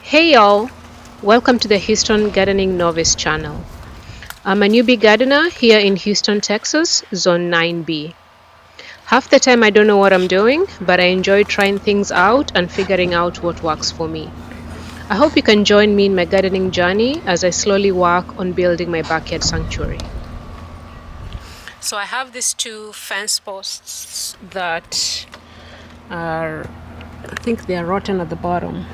Hey y'all, welcome to the Houston Gardening Novice channel. I'm a newbie gardener here in Houston, Texas, Zone 9B. Half the time I don't know what I'm doing, but I enjoy trying things out and figuring out what works for me. I hope you can join me in my gardening journey as I slowly work on building my backyard sanctuary. So I have these two fence posts that are, I think they are rotten at the bottom.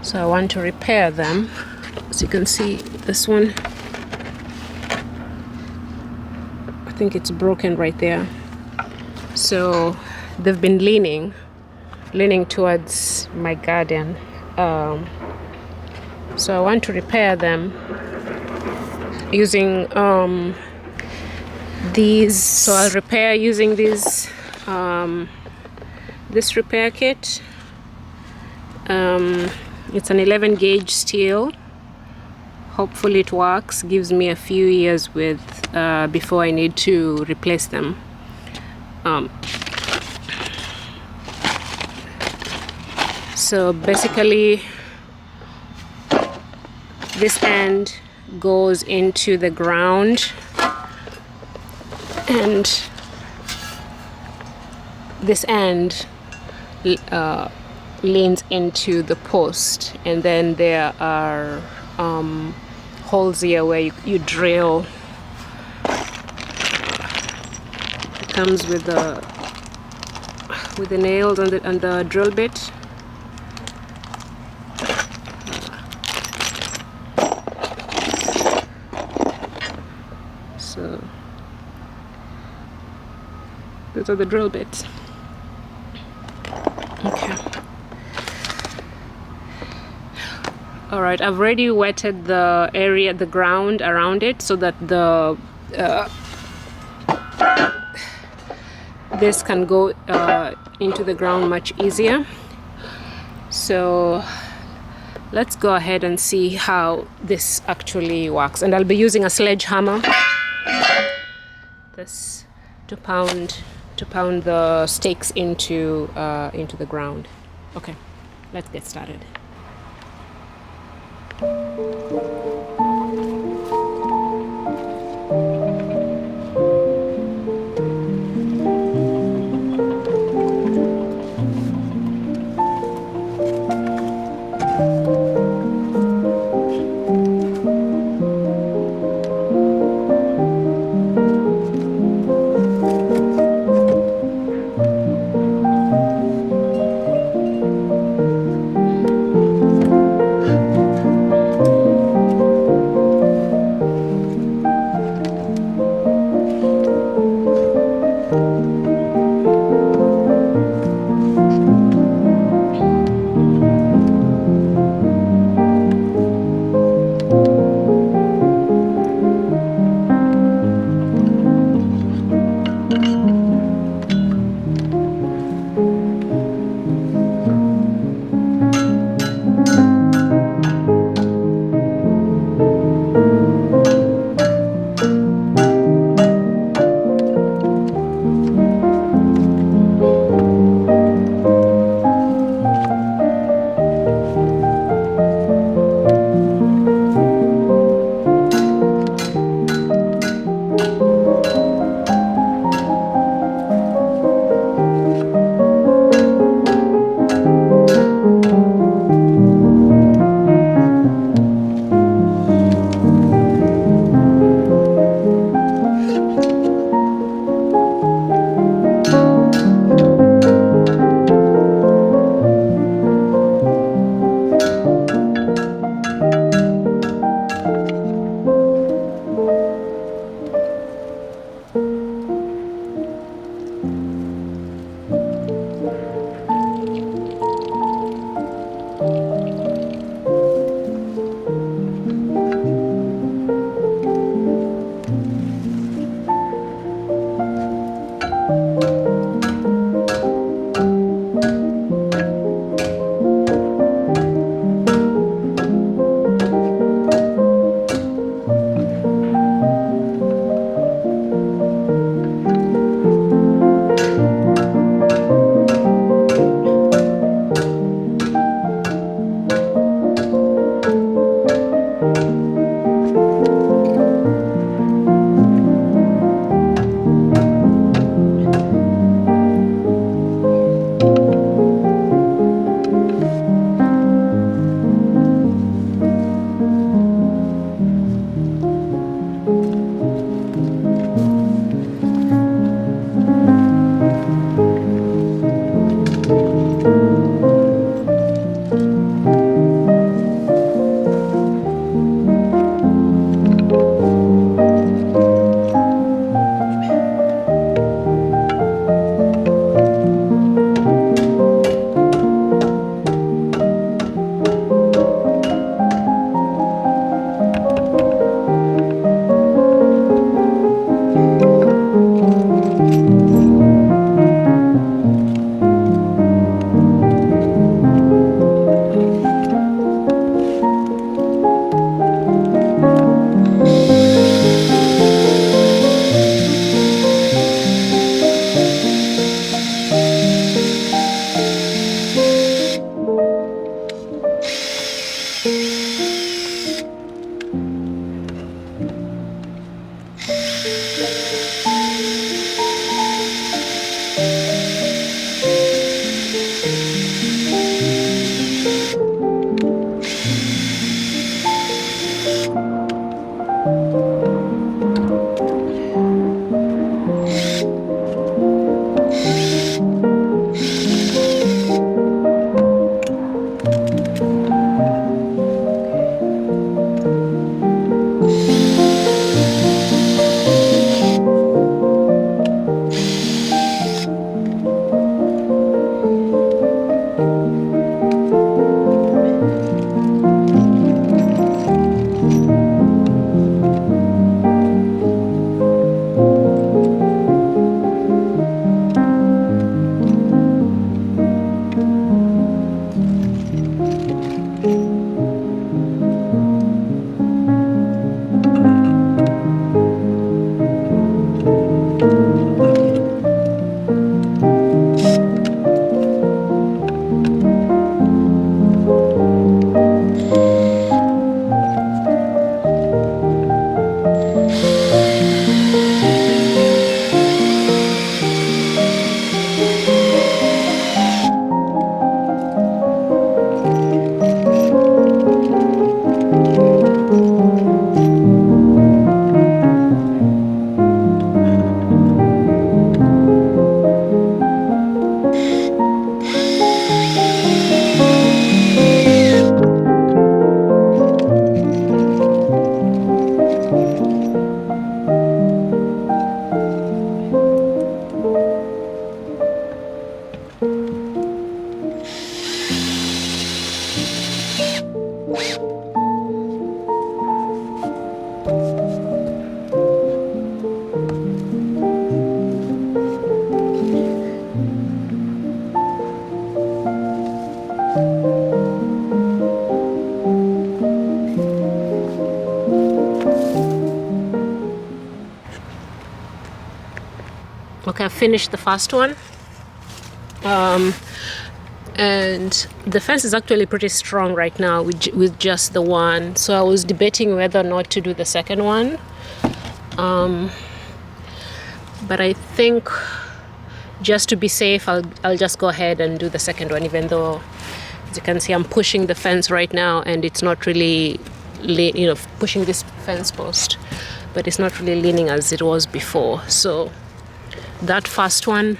So I want to repair them. As you can see, this one, I think it's broken right there. So they've been leaning towards my garden. So I want to repair them using these. So I'll repair using this repair kit. It's an 11 gauge steel. Hopefully it works. Gives me a few years with before I need to replace them. So basically this end goes into the ground and this end leans into the post, and then there are holes here where you drill. It comes with the nails and the drill bit. So those are the drill bits. Okay. All right, I've already wetted the area, the ground around it, so that the this can go into the ground much easier. So let's go ahead and see how this actually works. And I'll be using a sledgehammer this to pound the stakes into the ground. Okay, let's get started. finished the first one. And the fence is actually pretty strong right now with just the one. So I was debating whether or not to do the second one. But I think just to be safe, I'll just go ahead and do the second one, even though, as you can see, I'm pushing the fence right now, and it's not really, pushing this fence post, but it's not really leaning as it was before. So that first one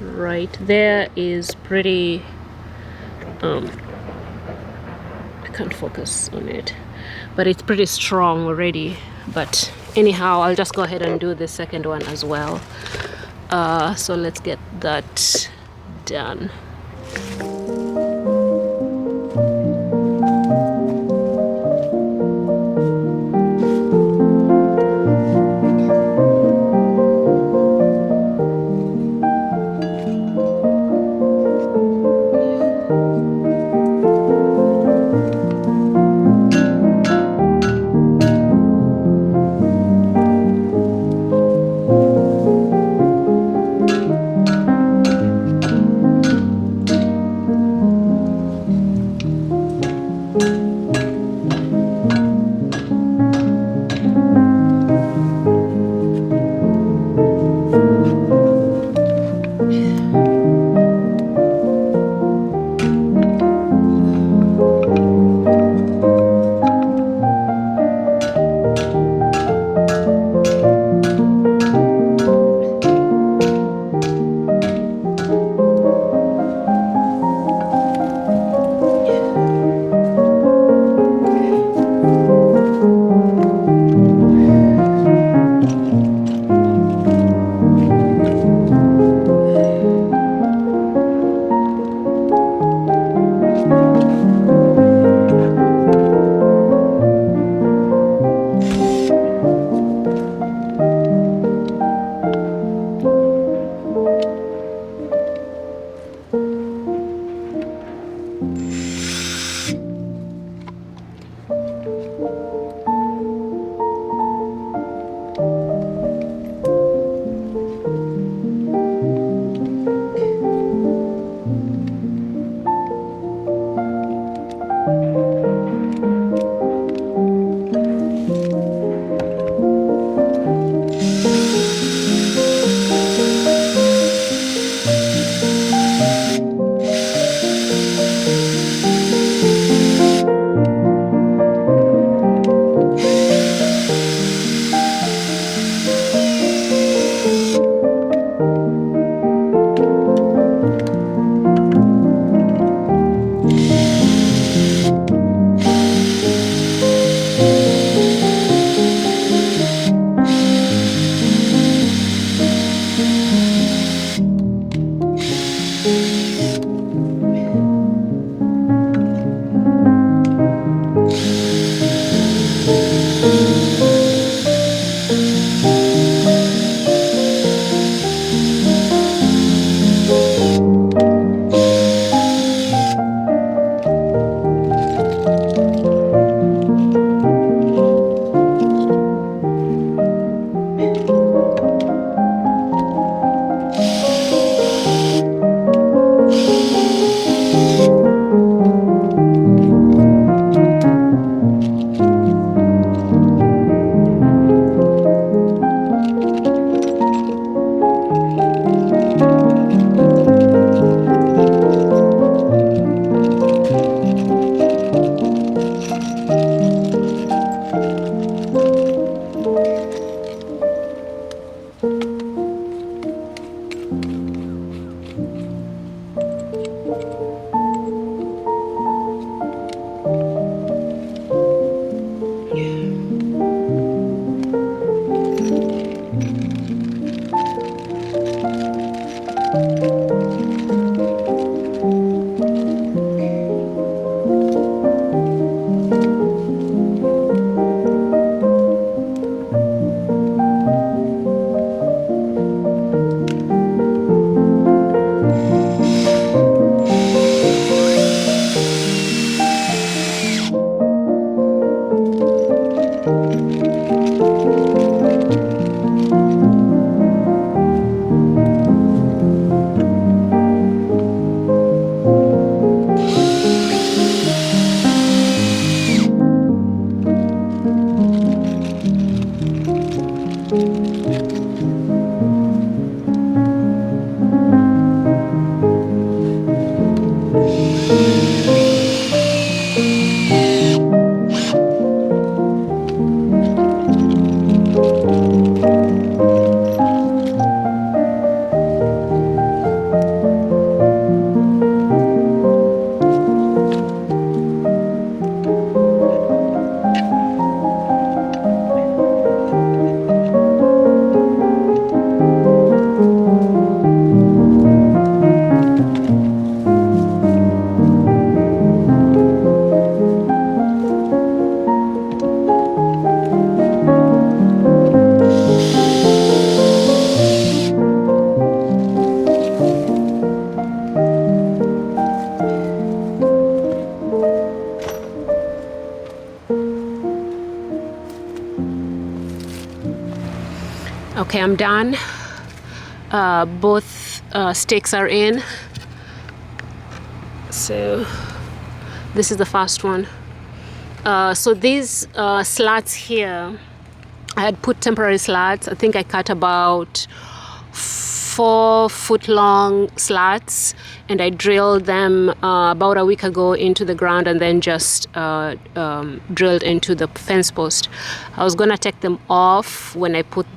right there is pretty, I can't focus on it, but it's pretty strong already. But anyhow, I'll just go ahead and do the second one as well. So let's get that done. Okay, I'm done. Both stakes are in. So this is the first one. So these slats here, I had put temporary slats. I think I cut about 4-foot long slats, and I drilled them about a week ago into the ground, and then just drilled into the fence post. I was gonna take them off when I put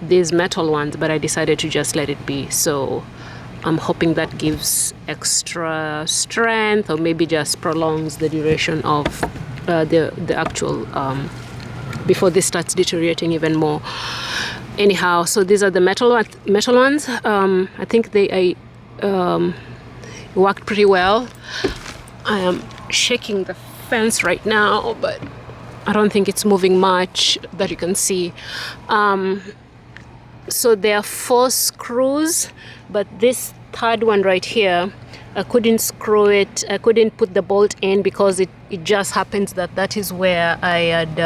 these metal ones, but I decided to just let it be. So I'm hoping that gives extra strength, or maybe just prolongs the duration of the actual before this starts deteriorating even more. Anyhow, so these are the metal ones. I think they worked pretty well. I am shaking the fence right now, but I don't think it's moving much that you can see. So there are 4 screws, but this third one right here, I couldn't screw it. I couldn't put the bolt in because it just happens that is where I had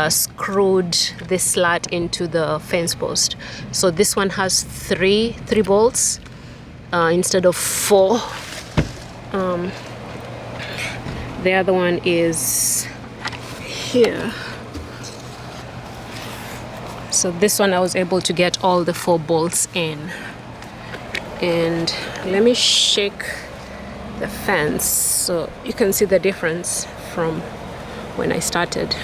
screwed this slat into the fence post. So this one has three bolts instead of 4. The other one is here. So this one I was able to get all the 4 bolts in. And let me shake the fence so you can see the difference from when I started.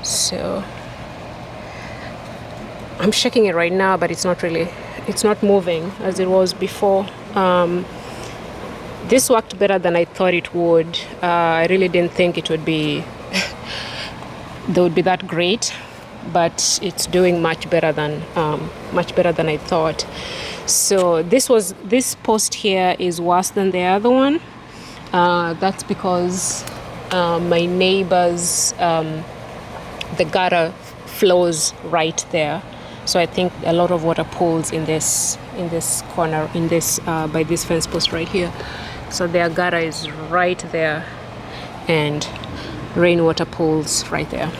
So I'm shaking it right now, but it's not moving as it was before. This worked better than I thought it would. I really didn't think it would be they would be that great, but it's doing much better than I thought. So this post here is worse than the other one. That's because my neighbor's the gutter flows right there, so I think a lot of water pools in this corner, by this fence post right here. So their gutter is right there, and rainwater pools right there.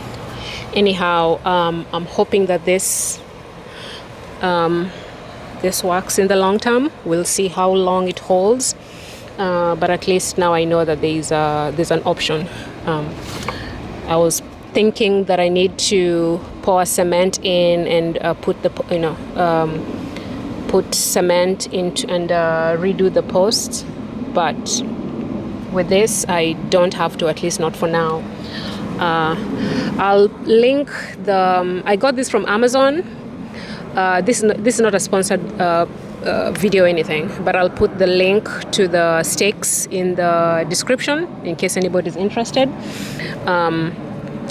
Anyhow, I'm hoping that this works in the long term. We'll see how long it holds, but at least now I know that there's an option. I was thinking that I need to pour cement in and put cement into and redo the posts, but with this I don't have to, at least not for now. I'll link I got this from Amazon. This is not a sponsored video or anything, but I'll put the link to the stakes in the description in case anybody's interested.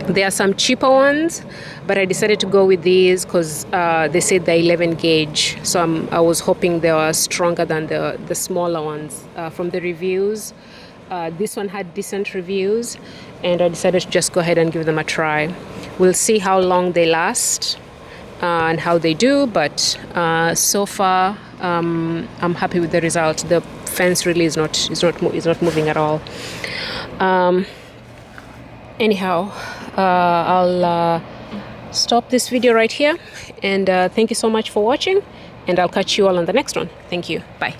There are some cheaper ones, but I decided to go with these because they said they're 11 gauge. So I was hoping they were stronger than the smaller ones. From the reviews, this one had decent reviews, and I decided to just go ahead and give them a try. We'll see how long they last and how they do, but so far I'm happy with the result. The fence really is not moving at all. Anyhow, I'll stop this video right here, and thank you so much for watching, and I'll catch you all on the next one. Thank you. Bye.